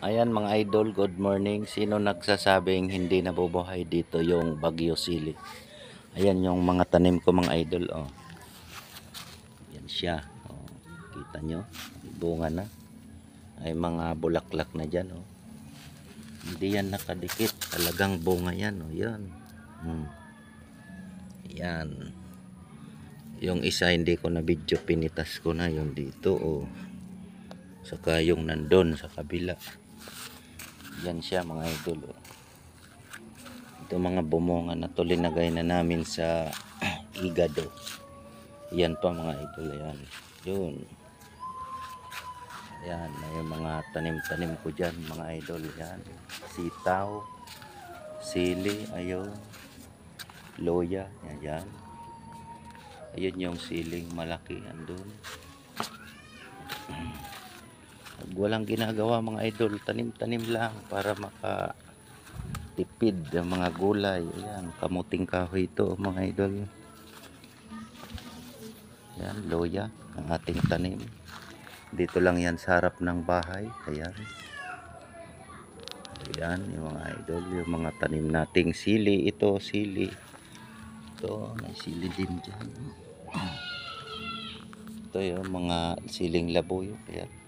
Ayan mga idol, good morning. Sino nagsasabing hindi nabubuhay dito yung Bagyo Sili? Ayan yung mga tanim ko mga idol. Oh. Yan siya. Oh. Kita nyo? Bunga na. Ay mga bulaklak na dyan. Oh. Hindi yan nakadikit. Talagang bunga yan. Oh. Yan. Yan. Yung isa hindi ko na video, pinitas ko na yung dito. Oh. Saka yung nandun sa kabila. Yan siya mga idol. Oh. Ito mga bumunga na to, linagay na namin sa igado. Yan pa mga idol. Ayan. Yun. Ayan. May mga tanim-tanim ko dyan mga idol. Yan. Sitaw. Sili. Ayun. Loya. Ayan. Ayun yung siling malaki. Andun. Pag walang ginagawa mga idol, tanim-tanim lang para makatipid ang mga gulay. Ayan, kamuting kahoy ito mga idol. Ayan, loya ang ating tanim. Dito lang yan sa harap ng bahay. Ayan. Ayan yung mga idol, yung mga tanim nating sili. Ito sili. Ito, may sili din dyan. Ito yung mga siling labuyo. Ayan.